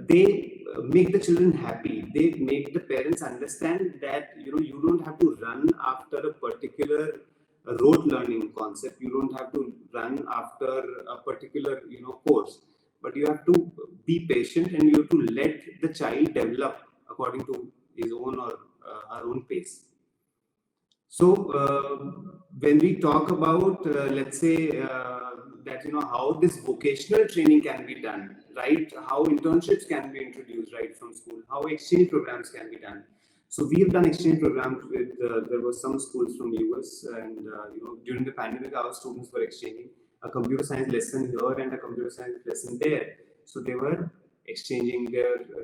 they make the children happy. They make the parents understand that, you don't have to run after a particular rote learning concept. You don't have to run after a particular, course, but you have to be patient, and you have to let the child develop according to his own or her own pace. So when we talk about, let's say, that how this vocational training can be done, right? How internships can be introduced right from school, how exchange programs can be done. So we have done exchange programs with there were some schools from US, and during the pandemic, our students were exchanging a computer science lesson here and a computer science lesson there. So they were exchanging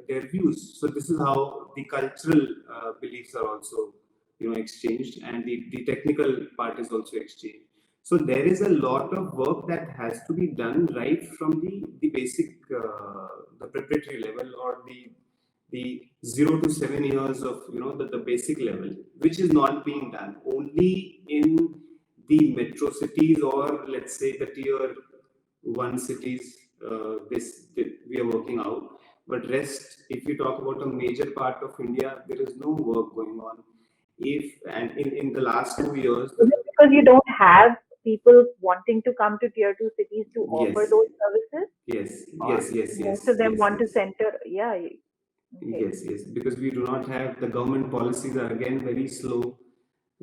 their views. So this is how the cultural beliefs are also exchanged, and the technical part is also exchanged. So there is a lot of work that has to be done right from the basic the preparatory level, or the 0 to 7 years of the basic level, which is not being done only in the metro cities, or let's say the tier 1 cities. This we are working out, but rest, if you talk about a major part of India, there is no work going on. In the last 2 years, Is it because you don't have people wanting to come to tier 2 cities to offer yes, those services? yes, Or yes, most of them yes, want to yes. center, yeah. Okay. Yes, because we do not have, the government policies are again very slow.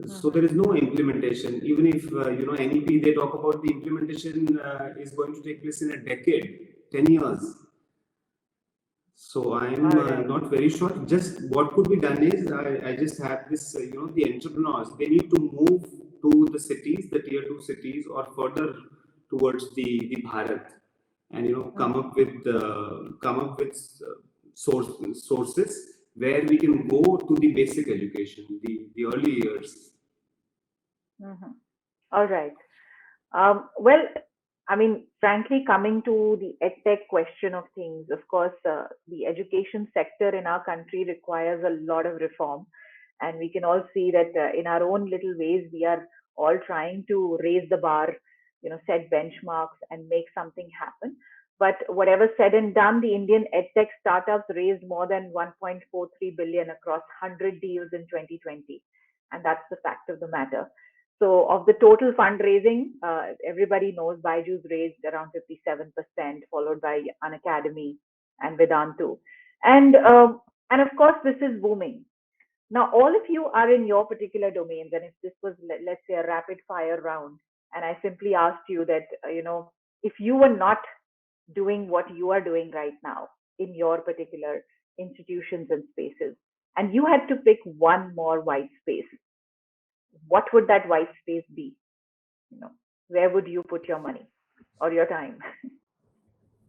So there is no implementation. Even if NEP, they talk about the implementation is going to take place in a decade, 10 years. So I'm not very sure. Just what could be done is, I just have this, the entrepreneurs, they need to move to the cities, the tier 2 cities, or further towards the Bharat, and come up with sources where we can go to the basic education, the early years. Mm-hmm. All right. Well, I mean, frankly, coming to the edtech question of things, of course, the education sector in our country requires a lot of reform. And we can all see that in our own little ways, we are all trying to raise the bar, set benchmarks and make something happen. But whatever said and done, the Indian edtech startups raised more than 1.43 billion across 100 deals in 2020. And that's the fact of the matter. So of the total fundraising, everybody knows Byju's raised around 57%, followed by Unacademy and Vedantu. And and of course, this is booming. Now, all of you are in your particular domains, and if this was, let's say, a rapid fire round, and I simply asked you that, if you were not doing what you are doing right now in your particular institutions and spaces, and you had to pick one more white space, what would that white space be? You know, where would you put your money or your time?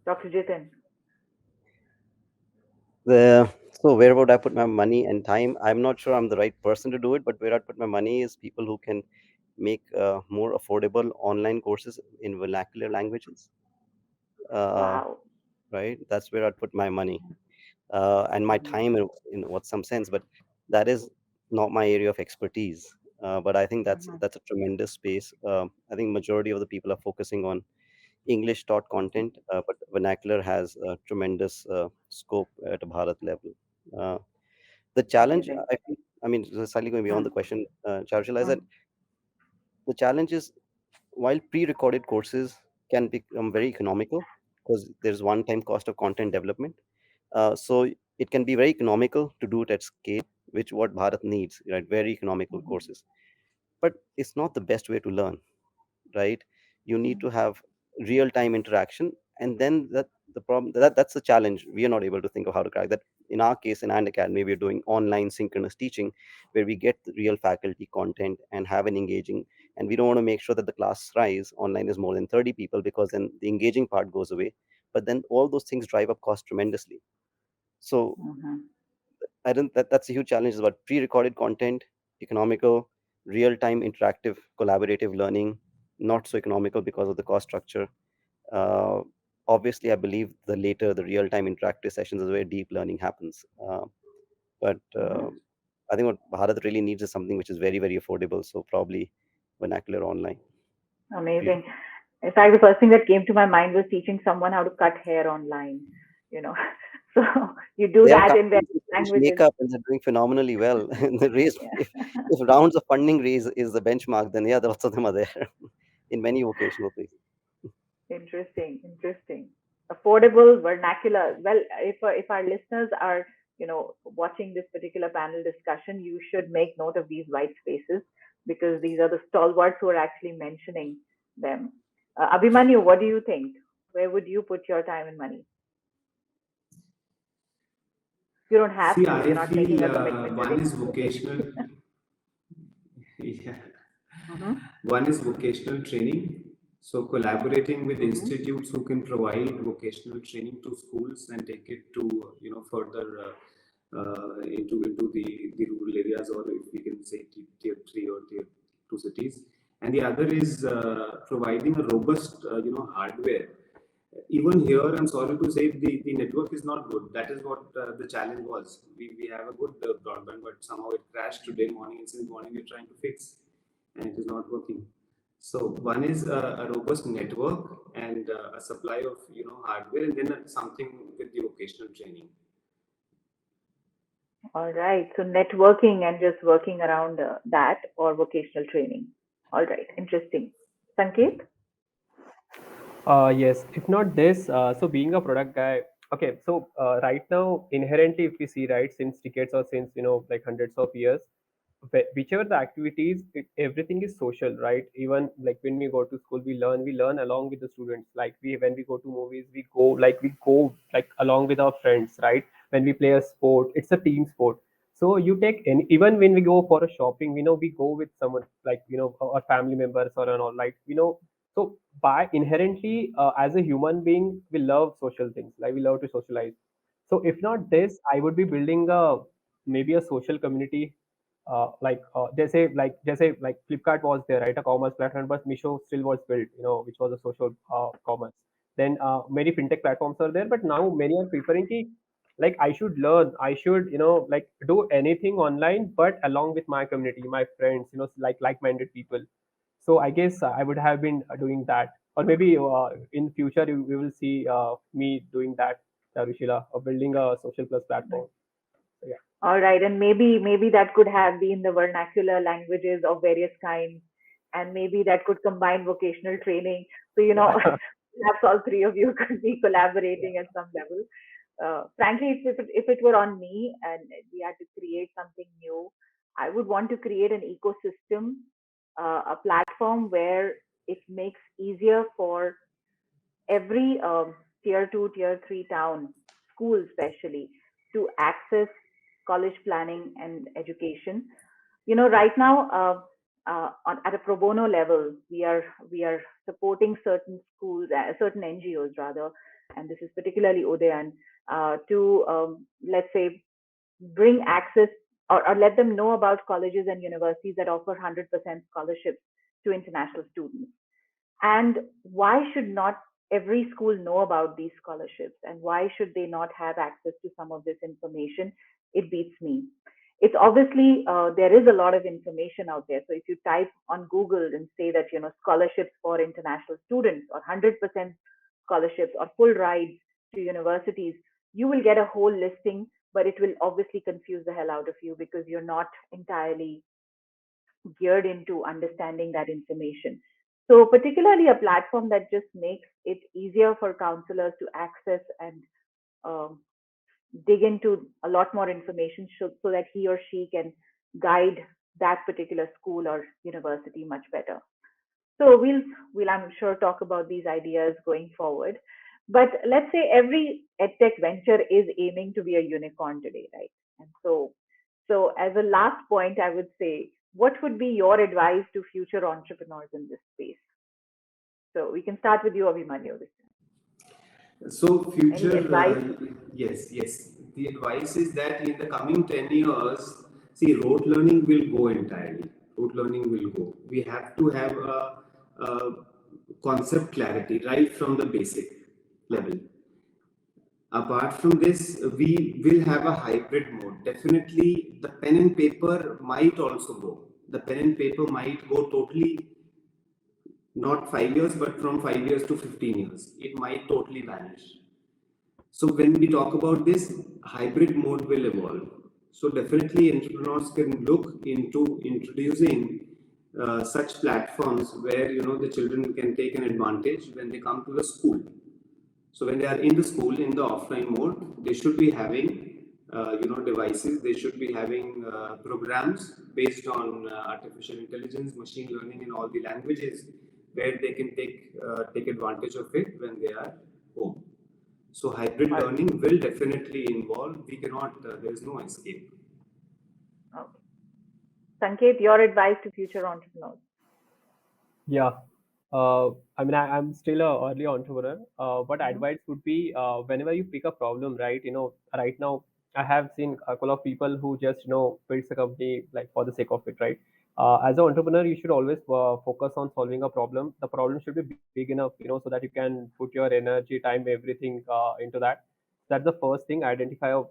Dr. Jitin. So where would I put my money and time? I'm not sure I'm the right person to do it, but where I'd put my money is people who can make more affordable online courses in vernacular languages. Wow. Right? That's where I'd put my money and my Mhm. time in what some sense, but that is not my area of expertise. But I think that's Mhm. that's a tremendous space. I think majority of the people are focusing on English taught content, but vernacular has a tremendous scope at a Bharat level. Uh, the challenge, Amazing. I mean, slightly going beyond Mm. the question, Charshila, is that Mm. the challenge is while pre-recorded courses can become very economical because there's one-time cost of content development. So it can be very economical to do it at scale, which what Bharat needs, right? Very economical Mhm. courses. But it's not the best way to learn, right? You need to have real-time interaction, and then the problem that's the challenge. We are not able to think of how to crack that. In our case, in and academy, we're doing online synchronous teaching, where we get the real faculty content and have an engaging. And we don't want to make sure that the class size online is more than 30 people because then the engaging part goes away. But then all those things drive up cost tremendously. So Mhm. I don't that's a huge challenge is about pre-recorded content, economical, real-time interactive, collaborative learning, not so economical because of the cost structure. Uh, Obviously, I believe the later the real-time interactive sessions is where deep learning happens. But Mhm. I think what Bharat really needs is something which is very, very affordable. So probably vernacular online. Amazing. In fact, the first thing that came to my mind was teaching someone how to cut hair online. You know, so you do There are that in companies various who teach languages. makeup and they're doing phenomenally well. And the raise, Yeah. if rounds of funding raise is the benchmark, then yeah, lots of them are there in many vocational places. Interesting, interesting. Affordable vernacular. Well, if our listeners are watching this particular panel discussion, you should make note of these white spaces because these are the stalwarts who are actually mentioning them. Abhimanyu, what do you think? Where would you put your time and money? You don't have See, to. You're I not making feel a commitment one today. is vocational. Yeah. Mm-hmm. One is vocational training. So collaborating with Mm-hmm. institutes who can provide vocational training to schools and take it to further into the rural areas, or if we can say tier three or tier two cities. And the other is providing a robust hardware. Even here, I'm sorry to say, the network is not good. That is what the challenge was. We have a good broadband, but somehow it crashed today morning, and since morning we're trying to fix, and it is not working. So one is a robust network and a supply of hardware, and then something with the vocational training. All right. So networking and just working around that or vocational training. All right. Interesting. Sanket? Yes, if not this, so being a product guy, okay, so right now, inherently, if we see, right, since decades or since, like hundreds of years, whichever the activities, everything is social, right? Even like when we go to school, we learn along with the students. Like when we go to movies, we go like along with our friends, right? When we play a sport, it's a team sport. So you take any, even when we go for a shopping, we go with someone like, our family members or and all, like, so by inherently, as a human being, we love social things. Like we love to socialize. So if not this, I would be building a maybe a social community. Like Flipkart was there, right? A commerce platform, but Misho still was built, which was a social commerce. Then many fintech platforms are there, but now many are preferring like I should learn, I should like do anything online, but along with my community, my friends, like-minded people. So I guess I would have been doing that, or maybe in future we will see me doing that, Rushila, or building a social plus platform. So, yeah. All right, and maybe that could have been the vernacular languages of various kinds, and maybe that could combine vocational training. So Yeah. perhaps all three of you could be collaborating at some level. Frankly, if it were on me and we had to create something new, I would want to create an ecosystem, a platform where it makes easier for every tier two, tier three town, school especially, to access college planning and education. Right now, at a pro bono level, we are supporting certain schools, certain NGOs rather, and this is particularly Udayan, to let's say bring access or let them know about colleges and universities that offer 100% scholarships to international students. And why should not every school know about these scholarships? And why should they not have access to some of this information? It beats me. It's obviously, there is a lot of information out there. So if you type on Google and say that, scholarships for international students or 100% scholarships or full rides to universities, you will get a whole listing, but it will obviously confuse the hell out of you because you're not entirely geared into understanding that information. So, particularly a platform that just makes it easier for counselors to access and um, dig into a lot more information so that he or she can guide that particular school or university much better. So we'll I'm sure talk about these ideas going forward. But let's say every edtech venture is aiming to be a unicorn today, right? And so as a last point, I would say, what would be your advice to future entrepreneurs in this space? So we can start with you, Abhimanyu. This time. So, Any future, advice? yes, yes. The advice is that in the coming 10 years, see, rote learning will go entirely. Rote learning will go. We have to have a concept clarity right from the basic level. Apart from this, we will have a hybrid mode. Definitely, the pen and paper might also go. The pen and paper might go totally, not 5 years, but from 5 years to 15 years. It might totally vanish. So when we talk about this, hybrid mode will evolve. So definitely entrepreneurs can look into introducing such platforms where the children can take an advantage when they come to the school. So when they are in the school in the offline mode, they should be having devices. They should be having programs based on artificial intelligence, machine learning, and all the languages where they can take advantage of it when they are home. So hybrid Or learning will definitely involve. We cannot. There is no escape. okay. Sanket, your advice to future entrepreneurs? Yeah. I mean, I'm still a early entrepreneur. But Hmm. advice would be whenever you pick a problem, right? Right now I have seen a couple of people who just builds a company like for the sake of it, right? As an entrepreneur, you should always focus on solving a problem. The problem should be big enough, so that you can put your energy, time, everything into that. That's the first thing. Identify a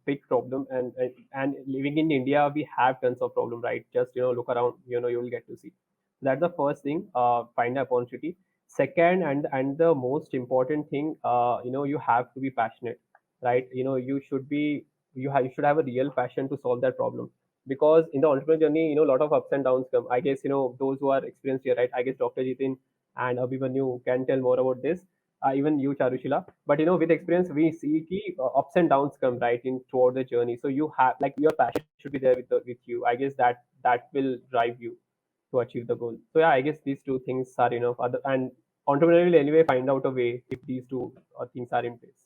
big problem, and living in India, we have tons of problem, right? Just look around, you will get to see. That's the first thing. Find the opportunity. Second, and the most important thing, you have to be passionate, right? You should have a real passion to solve that problem, because in the entrepreneur journey, a lot of ups and downs come. I guess those who are experienced here, right? I guess Dr. Jitin and Abhimanyu can tell more about this. Even you, Charushila. But with experience, we see ups and downs come, right, in throughout the journey. So you have, like, your passion should be there with you. I guess that will drive you to achieve the goal. So yeah, I guess these two things are enough. And entrepreneur will anyway find out a way if these two things are in place.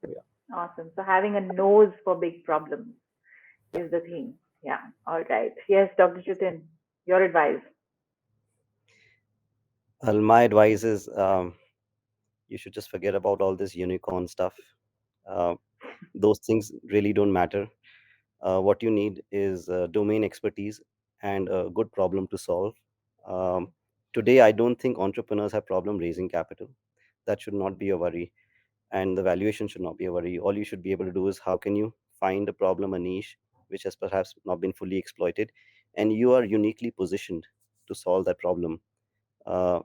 So yeah. Awesome. So having a nose for big problems is the thing. Yeah. All right. Yes, Dr. Jitin, your advice. Well, my advice is you should just forget about all this unicorn stuff. Uh, those things really don't matter. What you need is domain expertise and a good problem to solve. Um, Today, I don't think entrepreneurs have problem raising capital. That should not be a worry, and the valuation should not be a worry. All you should be able to do is how can you find a problem, a niche which has perhaps not been fully exploited, and you are uniquely positioned to solve that problem. Uh,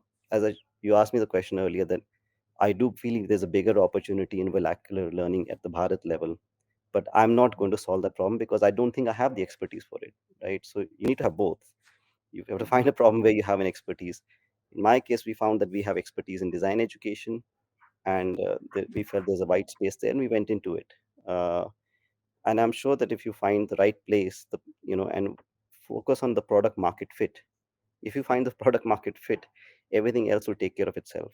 you asked me the question earlier that I do feel there's a bigger opportunity in vernacular learning at the Bharat level, but I'm not going to solve that problem because I don't think I have the expertise for it, right? So you need to have both. You have to find a problem where you have an expertise. In my case, we found that we have expertise in design education, and we felt there's a white space there, and we went into it. Uh, and I'm sure that if you find the right place, and focus on the product market fit, if you find the product market fit, everything else will take care of itself.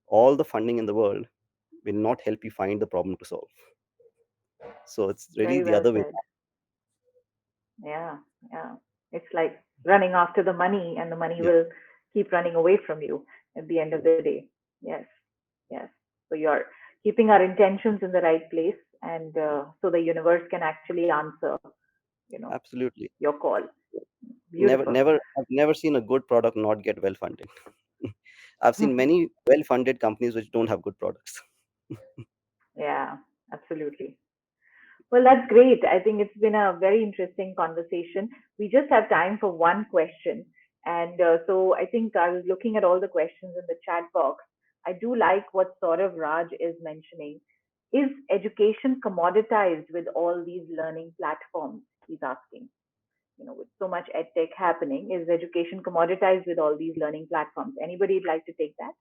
All the funding in the world will not help you find the problem to solve. So it's really Very the well other way. said. Yeah, yeah. It's like running after the money, and the money Yeah, will keep running away from you at the end of the day. Yes, yes. So you're keeping our intentions in the right place, and so the universe can actually answer, you know, absolutely. your call. Never, Beautiful. never, I've never seen a good product not get well funded. I've seen many well funded companies which don't have good products. Yeah, absolutely. Well, that's great. I think it's been a very interesting conversation. We just have time for one question. And so I think I was looking at all the questions in the chat box. I do like what sort of Raj is mentioning. Is education commoditized with all these learning platforms? He's asking. With so much edtech happening, is education commoditized with all these learning platforms? Anybody would like to take that?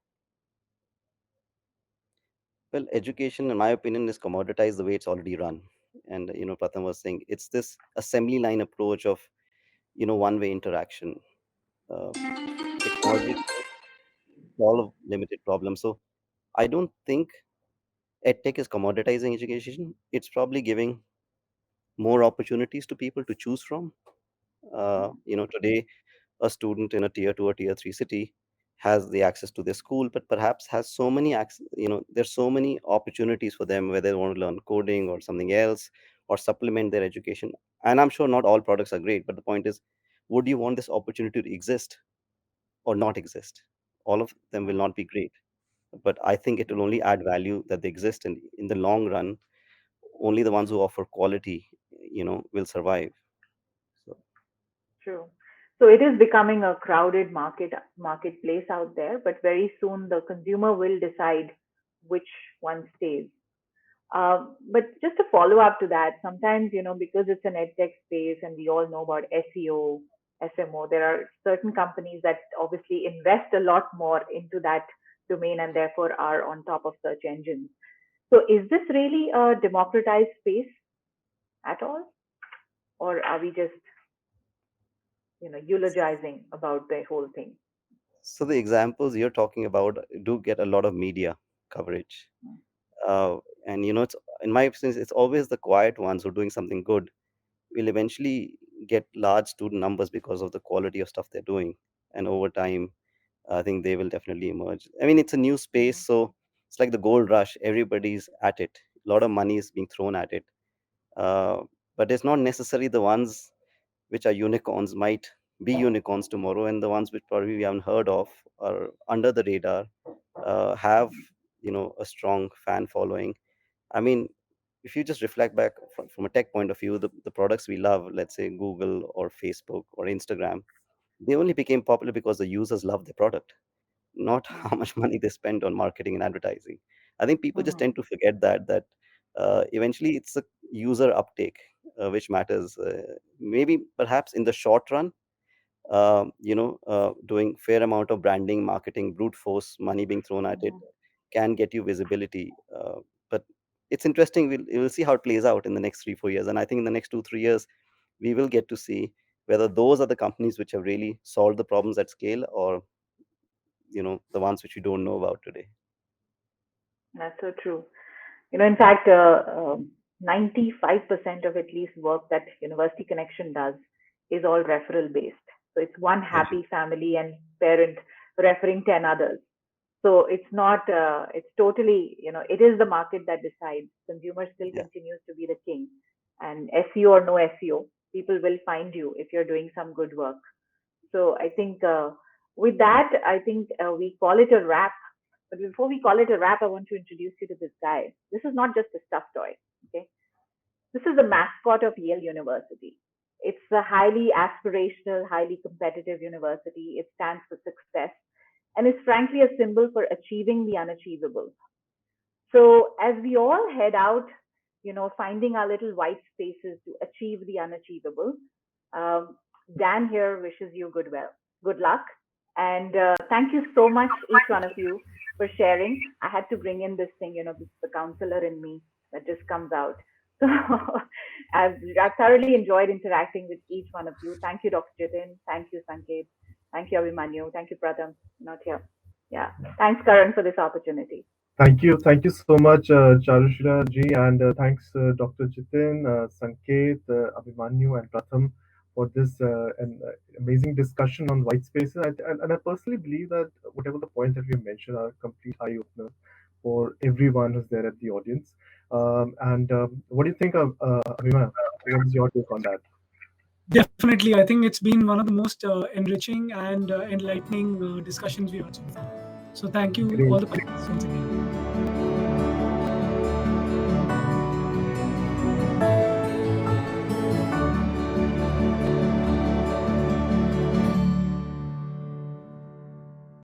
Well, education, in my opinion, is commoditized the way it's already run. And, Pratham was saying it's this assembly line approach of, one way interaction. Uh, Technology solve limited problems. So I don't think edtech is commoditizing education. It's probably giving more opportunities to people to choose from. Today, a student in a tier two or tier three city has the access to their school, but perhaps has so many there's so many opportunities for them whether they want to learn coding or something else or supplement their education. And I'm sure not all products are great, but the point is, would you want this opportunity to exist or not exist? All of them will not be great, but I think it will only add value that they exist, and in the long run, only the ones who offer quality, will survive. So True. So it is becoming a crowded marketplace out there, but very soon the consumer will decide which one stays. But just to follow up to that, sometimes because it's an edtech space and we all know about SEO, SMO, there are certain companies that obviously invest a lot more into that domain and therefore are on top of search engines. So is this really a democratized space at all, or are we just eulogizing about the whole thing? so the examples you're talking about do get a lot of media coverage. uh, and it's, in my experience, it's always the quiet ones who are doing something good will eventually get large student numbers because of the quality of stuff they're doing, and over time I think they will definitely emerge. I mean, it's a new space, so it's like the gold rush. Everybody's at it, a lot of money is being thrown at it. uh, but it's not necessarily the ones which are unicorns might be unicorns tomorrow, and the ones which probably we haven't heard of or under the radar have a strong fan following. I mean, if you just reflect back from a tech point of view, the products we love, let's say Google or Facebook or Instagram, they only became popular because the users love the product, not how much money they spent on marketing and advertising. I think people just Mm-hmm. tend to forget that eventually it's the user uptake which matters. Maybe perhaps in the short run, doing fair amount of branding, marketing, brute force money being thrown at it Mm-hmm. can get you visibility. But it's interesting. We'll see how it plays out in the next 3-4 years, and I think in the next 2-3 years we will get to see whether those are the companies which have really solved the problems at scale, or the ones which we don't know about today. That's so true. In fact, 95% of at least work that University Connection does is all referral based. So it's one Yeah. happy family and parent referring 10 others. So it's not, it's totally, it is the market that decides. Consumer still Yeah. continues to be the king. And SEO or no SEO, people will find you if you're doing some good work. So I think with that, I think we call it a wrap. But before we call it a wrap, I want to introduce you to this guy. This is not just a stuffed toy. Okay, this is the mascot of Yale University. It's a highly aspirational, highly competitive university. It stands for success and is frankly a symbol for achieving the unachievable. So as we all head out, finding our little white spaces to achieve the unachievable, um, Dan here wishes you good luck, and thank you so much, each one of you, for sharing. I had to bring in this thing, this the counselor in me that just comes out. So I've thoroughly enjoyed interacting with each one of you. Thank you, Dr. Jitin. Thank you, Sanket. Thank you, Abhimanyu. Thank you, Pratham. Not here. Yeah. Thanks, Karan, for this opportunity. Thank you so much, Charushila ji, and thanks, Dr. Jitin, Sanket, Abhimanyu, and Pratham for this amazing discussion on white spaces. And I personally believe that whatever the points that we mentioned are a complete eye opener for everyone who's there at the audience. And what do you think of Abhimanyu? What is your take on that? Definitely, I think it's been one of the most enriching and enlightening discussions we had so far. So thank you Great. all the participants once again.